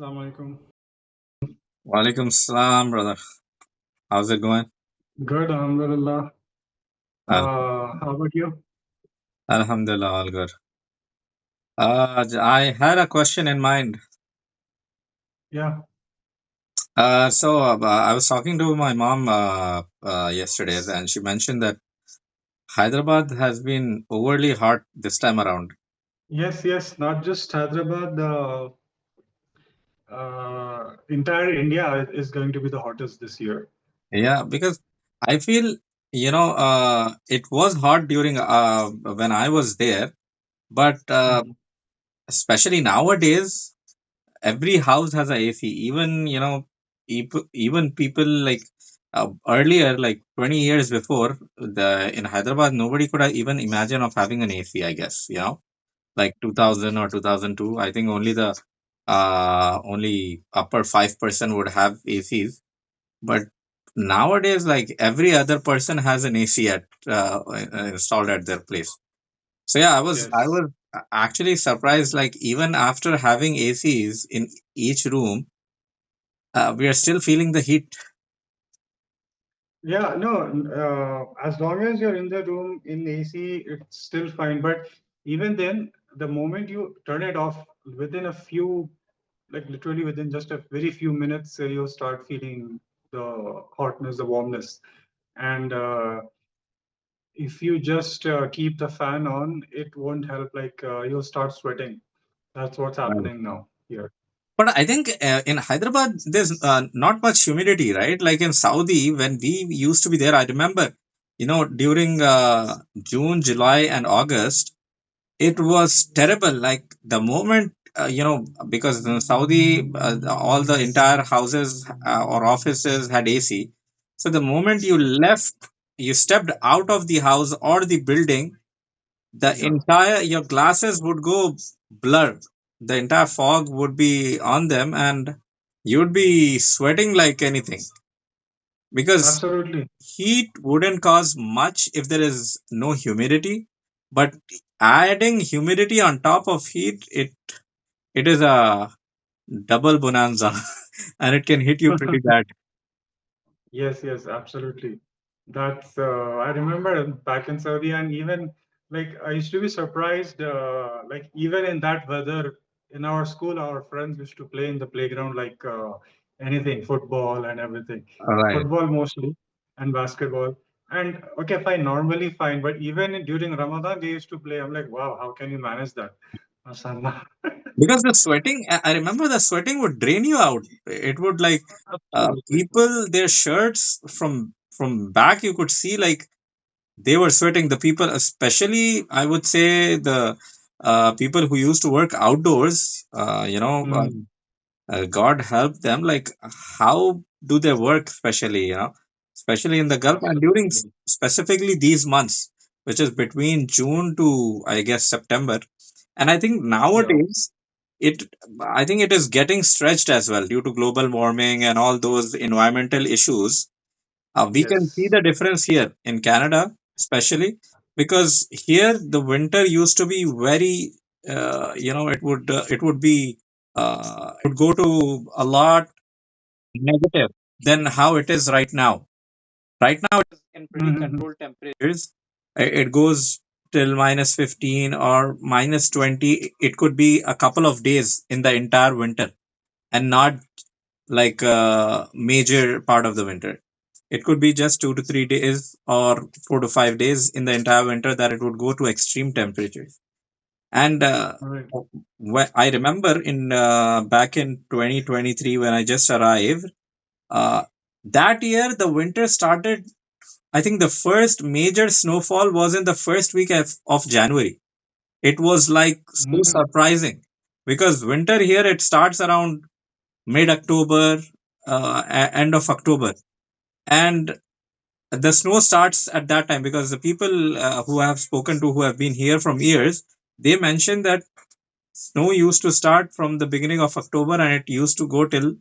Assalamu alaikum. Walaikum salam, brother. How's it going? Good, alhamdulillah. Al- How about you? Alhamdulillah, all good. I had a question in mind. Yeah. I was talking to my mom yesterday, and she mentioned that Hyderabad has been overly hot this time around. Yes, yes. Not just Hyderabad, the entire India is going to be the hottest this year. Yeah, because I feel, it was hot during when I was there, but Mhm. especially nowadays, every house has a AC. Even even people like earlier, like 20 years before, the in Hyderabad, nobody could have even imagine of having an AC. I guess like 2000 or 2002. I think only upper 5% would have ACs, but nowadays, like every other person has an AC installed at their place. So yeah, I Yes. was actually surprised. Like even after having ACs in each room, we are still feeling the heat. Yeah, no, as long as you're in the room in AC, it's still fine. But even then, the moment you turn it off, within a few, like literally within just a very few minutes, you'll start feeling the hotness, the warmness. And if you just keep the fan on, it won't help. Like you'll start sweating. That's what's Right. happening now here. But I think in Hyderabad, there's not much humidity, right? Like in Saudi, when we used to be there, I remember, during June, July, and August, it was terrible. Like the moment, because in Saudi, all the entire houses or offices had AC. So the moment you stepped out of the house or the building, the Yeah, entire your glasses would go blur. The entire fog would be on them, and you'd be sweating like anything because absolutely. heat wouldn't cause much if there is no humidity. But adding humidity on top of heat, it is a double bonanza, and it can hit you pretty bad. Yes, yes, absolutely. That's I remember back in Saudi, and even like I used to be surprised. Like even in that weather, in our school, our friends used to play in the playground like anything, football and everything. Right. Football mostly, and basketball. And okay, fine, normally fine, but even during Ramadan, they used to play. I'm like, wow, how can you manage that? Mashallah. Because the sweating, I remember the sweating would drain you out. It would like Absolutely. people their shirts from back you could see like they were sweating. The people, especially I would say the people who used to work outdoors. Mm, God help them. Like how do they work, especially in the Gulf and during absolutely. specifically these months, which is between June to I guess September. And I think Yeah. nowadays it I think it is getting stretched as well due to global warming and all those environmental issues. We can see Yes. the difference here in Canada, especially because here the winter used to be very, it would be, it would go to a lot negative than how it is right now. Right now, it is in pretty Mhm. controlled temperatures. It goes till minus 15 or minus 20. It could be a couple of days in the entire winter and not like a major part of the winter. It could be just 2 to 3 days or 4 to 5 days in the entire winter that it would go to extreme temperatures. And Right. I remember in back in 2023 when I just arrived, uh, that year the winter started. I think the first major snowfall was in the first week of January. It was like so Mhm. surprising because winter here it starts around mid October, end of October, and the snow starts at that time because the people who I have spoken to who have been here from years, they mentioned that snow used to start from the beginning of October and it used to go till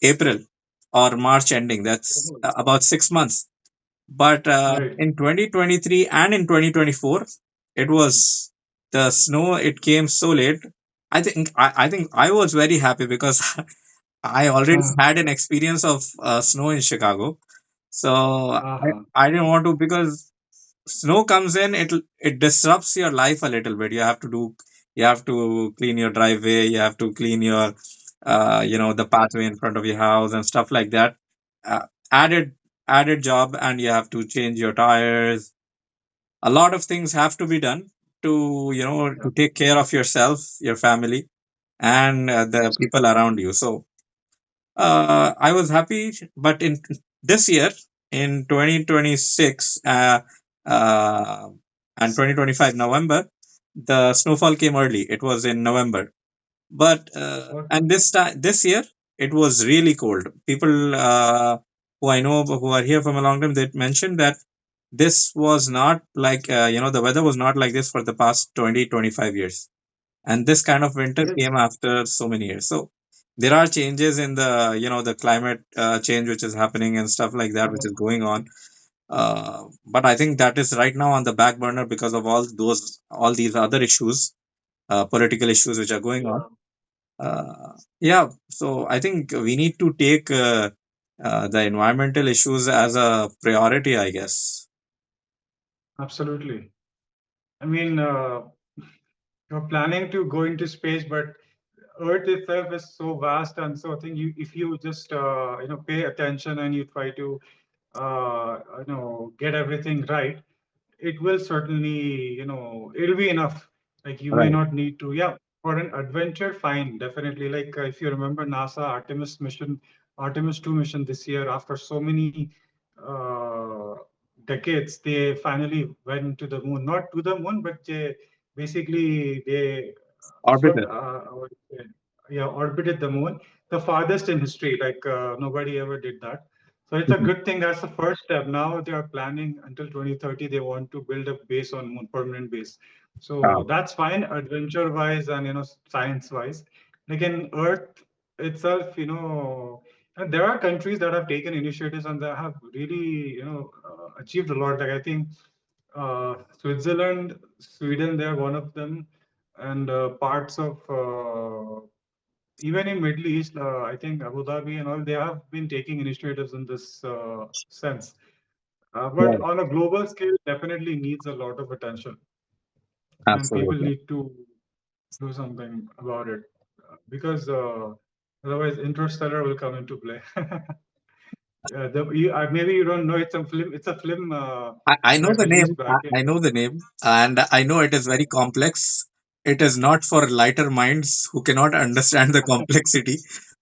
April or March ending. That's Oh, about 6 months. But right. in 2023 and in 2024, it was the snow. It came so late. I think I was very happy because I already Uh, had an experience of snow in Chicago. So uh-huh. I didn't want to, because snow comes in, it disrupts your life a little bit. You have to clean your driveway, you have to clean your the pathway in front of your house and stuff like that. Uh, added added job, and you have to change your tires. A lot of things have to be done to Yeah. to take care of yourself, your family, and the people around you. So I was happy, but in this year, in 2026 and 2025 November, the snowfall came early. It was in November, but Okay. and this year it was really cold. People who I know who are here from a long time, they mentioned that this was not like the weather was not like this for the past 20-25 years, and this kind of winter Yes. came after so many years. So there are changes in the the climate change which is happening and stuff like that, which is going on. But I think that is right now on the back burner because of all these other issues, political issues which are going on. Yeah. Yeah, so I think we need to take the environmental issues as a priority, I guess. Absolutely. I mean, you're planning to go into space, but Earth itself is so vast, and so I think if you just pay attention and you try to get everything right, it will certainly, it'll be enough. Like you may Right. not need to, yeah, for an adventure, fine, definitely. Like if you remember NASA Artemis 2 mission this year, after so many uh, decades, they finally went to the moon. Not to the moon, but they swept, Orbiter. what do you say? Yeah, orbited the moon, the farthest in history. Like nobody ever did that. So it's a Mhm. good thing. That's the first step. Now they are planning until 2030. They want to build a base on moon, permanent base. So Wow. that's fine, adventure-wise and science-wise. Like in Earth itself, and there are countries that have taken initiatives and that have really, achieved a lot. Like I think Switzerland, Sweden, they're one of them, and parts of even in Middle East, I think Abu Dhabi and all, they have been taking initiatives in this sense. But Right. on a global scale, definitely needs a lot of attention, and people Absolutely. need to do something about it because otherwise, Interstellar will come into play. Maybe you don't know it's a film. It's a film I know that the name. released back in. I know the name, and I know it is very complex. It is not for lighter minds who cannot understand the complexity.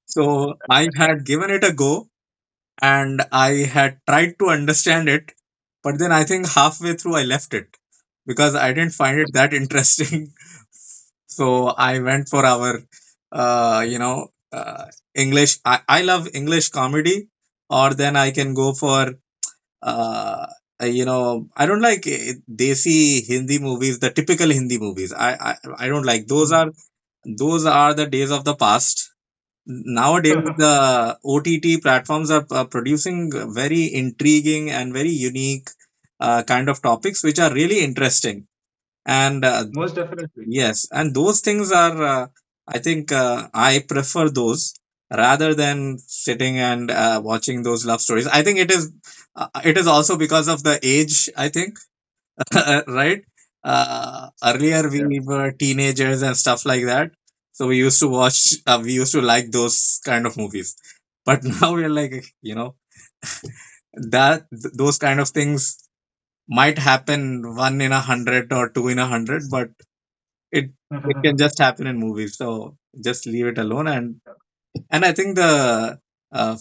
So I had given it a go, and I had tried to understand it, but then I think halfway through I left it because I didn't find it that interesting. So I went for our, English. I love English comedy, or then I can go for uh, I don't like desi Hindi movies, the typical Hindi movies. I don't like those. Hmm. Are the days of the past. Nowadays the OTT platforms are producing very intriguing and very unique kind of topics which are really interesting, and Most definitely. yes, and those things are, I think, I prefer those rather than sitting and watching those love stories. I think it is also because of the age, I think, right? Earlier Yeah. we were teenagers and stuff like that, so we used to like those kind of movies. But now we're like, those kind of things might happen one in 100 or two in 100, but it it can just happen in movies. So just leave it alone, and I think the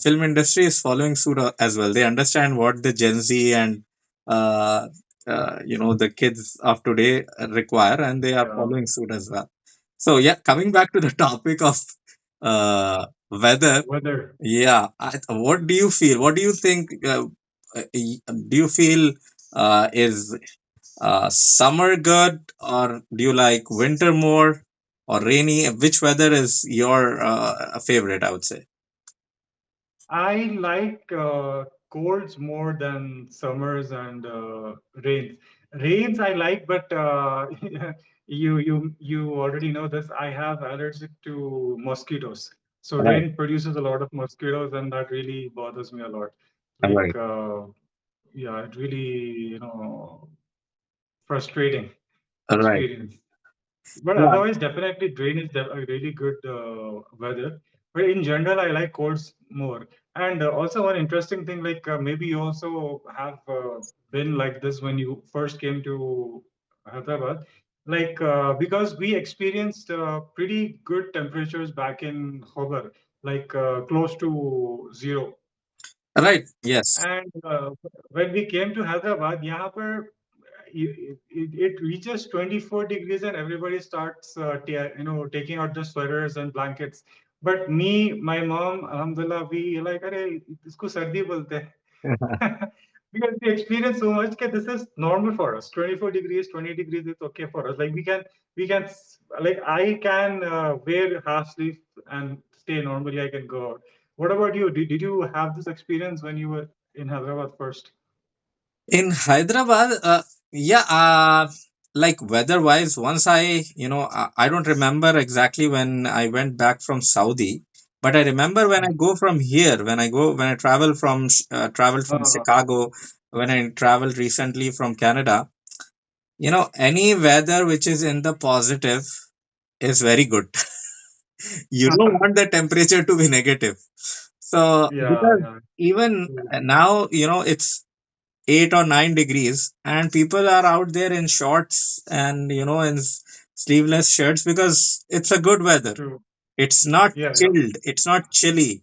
film industry is following suit as well. They understand what the Gen Z and uh, the kids of today require, and they are Yeah. following suit as well. So yeah, coming back to the topic of weather. Weather. Yeah, what do you feel? What do you think? Do you feel is summer good, or do you like winter more, or rainy? Which weather is your favorite, I would say? I like colds more than summers and rains. Rains I like, but you already know this. I have allergic to mosquitoes. So Right, rain produces a lot of mosquitoes, and that really bothers me a lot. Like, right, yeah, it really, frustrating right. experience. But Yeah, otherwise, definitely drain is a really good weather. But in general, I like colds more. And also one interesting thing, like maybe you also have been like this when you first came to Hyderabad, like because we experienced pretty good temperatures back in Khobar, like close to zero. right. Yes. And when we came to Hyderabad, यहाँ पर it reaches 24 degrees and everybody starts taking out the sweaters and blankets. But me, my mom, alhamdulillah, we like अरे इसको सर्दी बोलते हैं. Because we experience so much that this is normal for us. 24 degrees, 20 degrees is okay for us. Like like I can wear half sleeve and stay normally. I can go out. What about you? Did you have this experience when you were in Hyderabad first? In Hyderabad, yeah, like weather wise, once I don't remember exactly when I went back from Saudi, but I remember when I go from here, when I travel traveled from Uh, Chicago, when I traveled recently from Canada, any weather which is in the positive is very good. You don't want the temperature to be negative. So, yeah, because yeah. even True. now, it's 8 or 9 degrees and people are out there in shorts and in sleeveless shirts because it's a good weather. True. It's not Yeah, yeah, chilled, it's not chilly.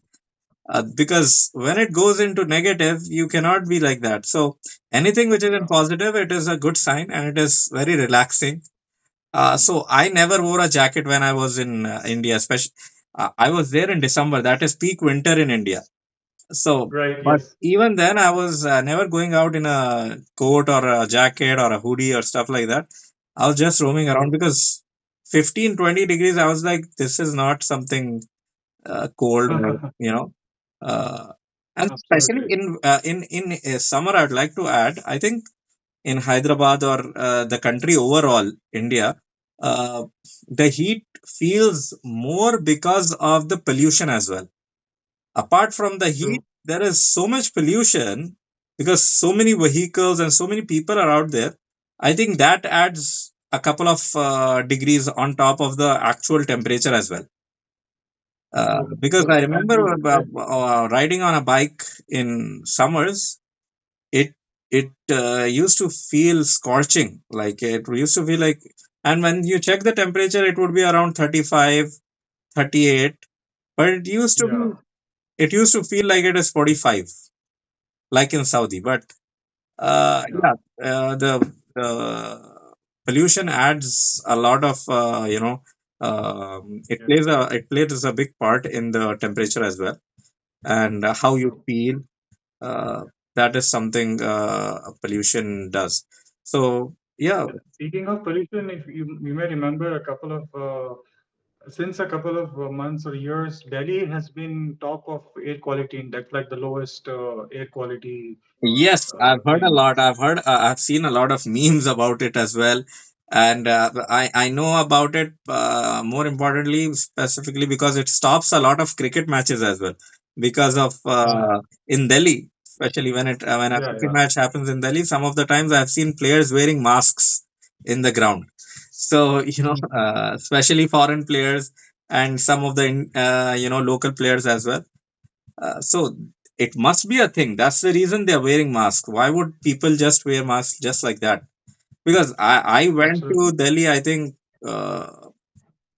Because when it goes into negative you cannot be like that. So anything which is in yeah. positive, it is a good sign and it is very relaxing. So I never wore a jacket when I was in India, especially I was there in December, that is peak winter in India. So, Right. but Yes. even then, I was never going out in a coat or a jacket or a hoodie or stuff like that. I was just roaming around True. because 15, 20 degrees, I was like, this is not something cold or, uh, and especially Absolutely. in summer, I'd like to add, I think in Hyderabad or the country overall, India, uh, the heat feels more because of the pollution as well. Apart from the heat, True. there is so much pollution because so many vehicles and so many people are out there. I think that adds a couple of degrees on top of the actual temperature as well. True. Because I True. remember riding on a bike in summers, it it used to feel scorching. Like it used to feel like, and when you check the temperature, it would be around 35, 38. But Yeah. it used to feel like it is 45, like in Saudi. But Yeah. yeah, the pollution adds a lot of Yes. it plays a big part in the temperature as well, and how you True. feel. Uh, that is something pollution does. So yeah, Yeah. Speaking of pollution, if you may remember a couple of since a couple of months or years, Delhi has been top of air quality index, like the lowest air quality yes, I've heard a thing. lot. I've seen a lot of memes about it as well, and I know about it more importantly, specifically because it stops a lot of cricket matches as well. Because of Ah, in Delhi, especially when a yeah, cricket yeah. match happens in Delhi, some of the times I've seen players wearing masks in the ground. So Mhm. especially foreign players and some of the local players as well. So it must be a thing. That's the reason they're wearing masks. Why would people just wear masks just like that? Because I went to Absolutely. Delhi, I think, uh,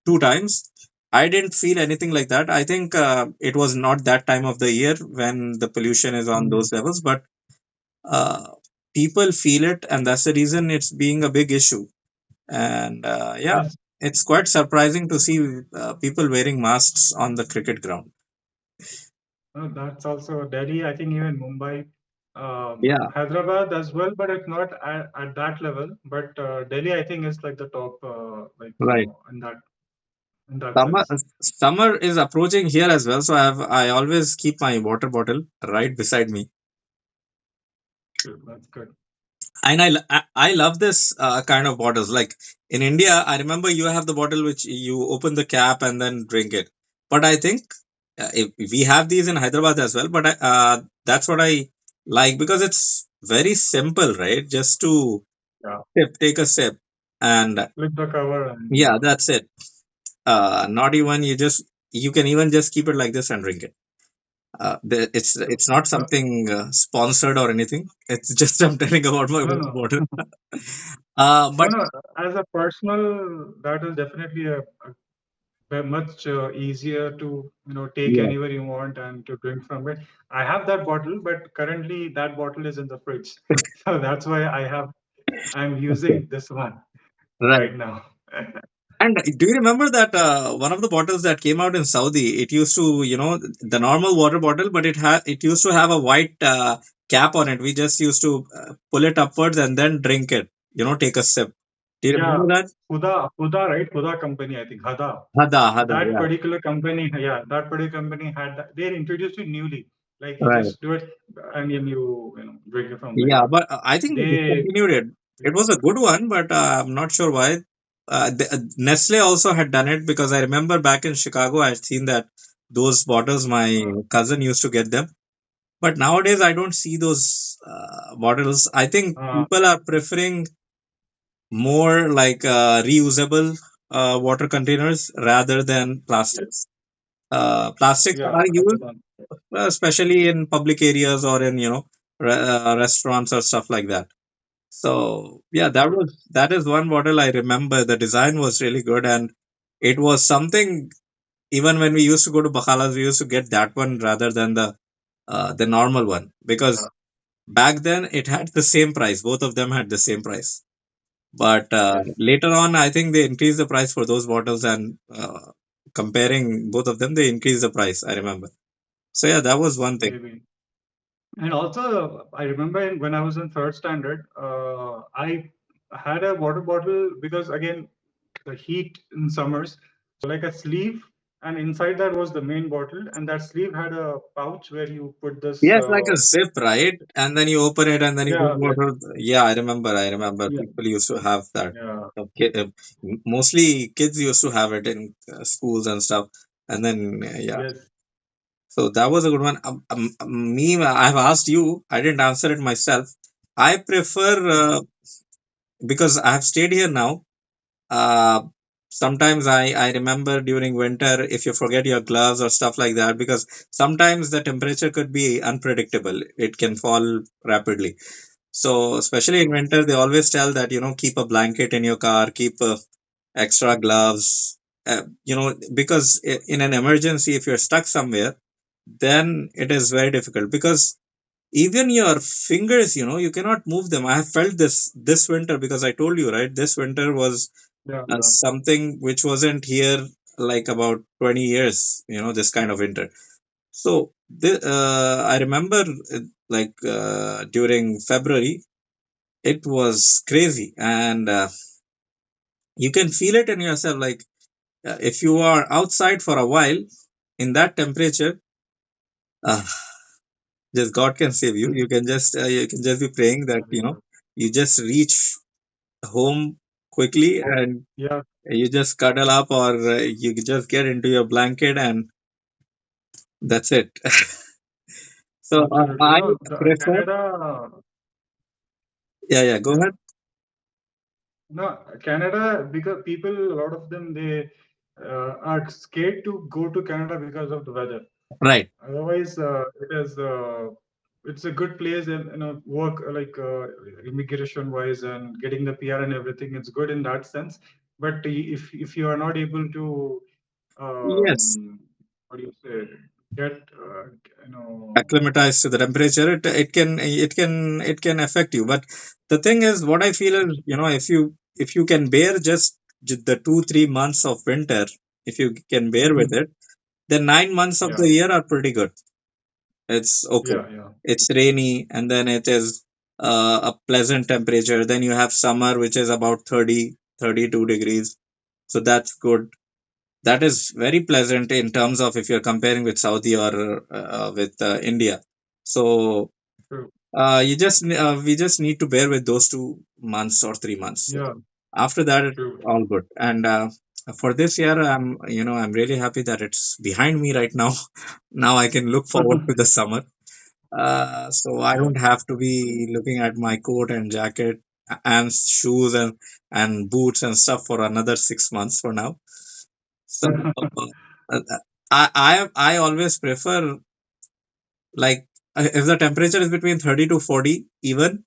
2 times. I didn't feel anything like that. I think it was not that time of the year when the pollution is on Mhm. those levels, but uh, people feel it, and that's the reason it's being a big issue. And yeah, Yes. it's quite surprising to see people wearing masks on the cricket ground. That's also Delhi. I think even Mumbai, Yeah, Hyderabad as well, but it's not at that level. But Delhi, I think, is like the top, right. in that Summer, sense. summer is approaching here as well, so I always keep my water bottle right beside me. Good. That's good. And I love this kind of bottles. Like in India, I remember you have the bottle which you open the cap and then drink it. But I think if we have these in Hyderabad as well. But that's what I like because it's very simple, right? Just to Yeah, take a sip, and flip the cover and yeah, that's it. Not even you can even just keep it like this and drink it. true. It's not No, something sponsored or anything. It's just I'm telling about my no, water no. bottle. No, But no. As a personal, that is definitely much easier to take yeah, anywhere you want and to drink from it. I have that bottle, but currently that bottle is in the fridge, so that's why I'm okay, using this one right. right now. And do you remember that one of the bottles that came out in Saudi? It used to, the normal water bottle, but it used to have a white cap on it. We just used to pull it upwards and then drink it. Take a sip. Do you Yeah, remember that? Huda, right? Huda company, I think. Hada. Hada, hada, That yeah, particular company, yeah, that particular company had that. They introduced it newly. Like you right. just do it and then drink it from there. Yeah, But but I think they they, discontinued it. It was a good one, but I'm not sure why. Nestle also had done it because I remember back in Chicago, I had seen that those bottles. My uh, cousin used to get them, but nowadays I don't see those bottles. I think uh, people are preferring more like reusable water containers rather than yes, plastics. Plastics yeah, are that's the used, one. especially in public areas or in restaurants or stuff like that. So yeah, True. that is one bottle I remember. The design was really good, and it was something. Even when we used to go to Bakalas, we used to get that one rather than the normal one Yeah, because back then it had the same price. Both of them had the same price. But yes, later on, I think they increased the price for those bottles, and comparing both of them, they increased the price. I remember. So yeah, that was one thing. maybe. And also, I remember when I was in third standard, I had a water bottle because again, the heat in summers. So like a sleeve, and inside that was the main bottle, and that sleeve had a pouch where you put this. Yes, like a zip, right? And then you open it, and then you put Yeah, like water. Yeah, I remember. I remember yeah, people used to have that. yeah, Mostly kids used to have it in schools and stuff. And then yeah, yes. so that was a good one. Me, I've asked you. I didn't answer it myself. I prefer because I have stayed here now. Uh, Sometimes I remember during winter if you forget your gloves or stuff like that because sometimes the temperature could be unpredictable. It can fall rapidly. So especially in True. winter, they always tell that keep a blanket in your car, keep extra gloves. Because in an emergency, if you're stuck somewhere, then it is very difficult because even your fingers, you cannot move them. I have felt this winter because I told you, right? This winter was Yeah, yeah. something which wasn't here like about 20 years, this kind of winter. So I remember during February, it was crazy. And you can feel it in yourself. Like if you are outside for a while in that temperature, uh, just God can save you. You can just be praying that, Yeah, you just reach home quickly and yeah, you just cuddle up or you just get into your blanket and that's it. So absolutely. I The prefer, Canada, yeah, yeah, go yeah. ahead. No, Canada, because people, a lot of them, they are scared to go to Canada because of the weather. Right. Otherwise, it's a good place and work immigration wise and getting the PR and everything. It's good in that sense. But if you are not able to Yes. what do you say get Acclimatize to the temperature, it can affect you. But the thing is, what I feel is, if you can bear just the 2-3 months of winter, if you can bear with Mhm. it, then 9 months of the Yeah, year are pretty good. It's okay. yeah, yeah, It's rainy, and then it is a pleasant temperature. Then you have summer, which is about 30-32 degrees. So that's good. That is very pleasant in terms of if you're comparing with Saudi or with India. So true. we just need to bear with those 2 months or 3 months. Yeah, After that, it's true, all true. good. And for this year, I'm really happy that it's behind me right now. Now I can look forward to the summer. So I Yeah. don't have to be looking at my coat and jacket and shoes and boots and stuff for another 6 months for now. So uh, I always prefer, like, if the temperature is between 30 to 40 even,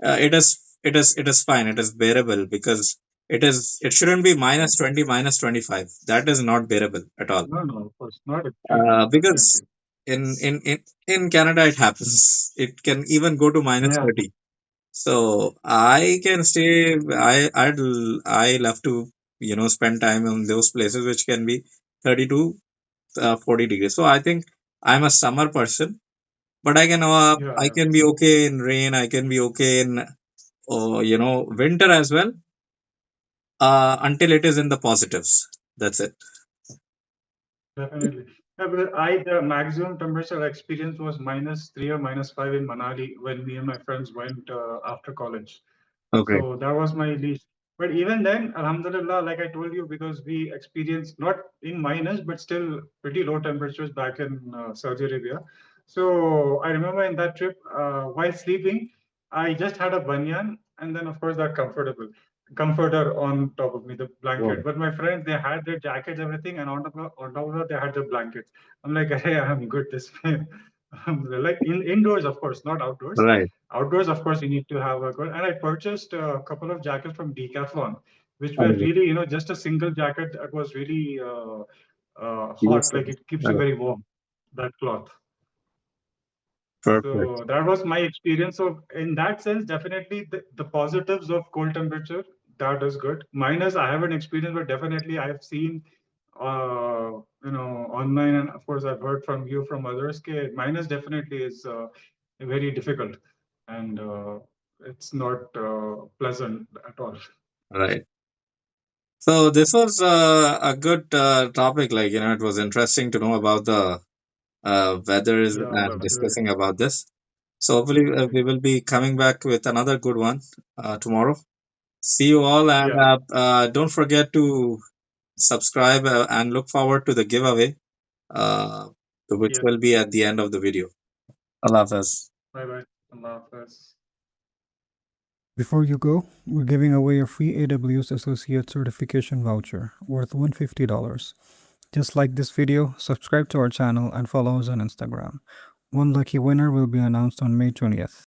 it is fine, it is bearable, because it shouldn't be minus 20, minus 25. That is not bearable at all. No, no, of course, not extreme, Because definitely. in Canada it happens. It can even go to minus Yeah, 30. So I can stay. I love to spend time in those places which can be 30 to 40 degrees. So I think I'm a summer person, but yeah, I yeah. can be okay in rain. I can be okay in winter as well, until it is in the positives. That's it. Definitely. Yeah, because the maximum temperature I experienced was -3 or -5 in Manali when me and my friends went after college. Okay. So that was my least. But even then, Alhamdulillah, like I told you, because we experienced not in minus, but still pretty low temperatures back in Saudi Arabia. So I remember in that trip, while sleeping, I just had a banyan and then, of course, that comforter on top of me, the Wow. blanket. But my friends, they had their jackets, everything, and on top of that, they had their blankets. I'm like, hey, I'm good this way. Like indoors, of course, not outdoors. Right. Outdoors, of course, you need to have a good. And I purchased a couple of jackets from Decathlon, which were Okay. really, just a single jacket that was really hot. Useful. Like it keeps you Right. very warm, that cloth. Perfect. So that was my experience. So in that sense, definitely the positives of cold temperature, that is good. Minus, I haven't experienced, but definitely I've seen, online, and of course I've heard from you, from others. Minus definitely is very difficult, and it's not pleasant at all. Right. So this was a good topic. Like, it was interesting to know about the weathers Yeah, and discussing definitely, about this. So hopefully definitely. we will be coming back with another good one tomorrow. See you all, and Yeah, don't forget to subscribe and look forward to the giveaway, uh, which yeah. will be at the end of the video. Allah Hafiz. Bye bye. Allah Hafiz. Before you go, we're giving away a free AWS Associate Certification voucher worth $150. Just like this video, subscribe to our channel and follow us on Instagram. One lucky winner will be announced on May 20th.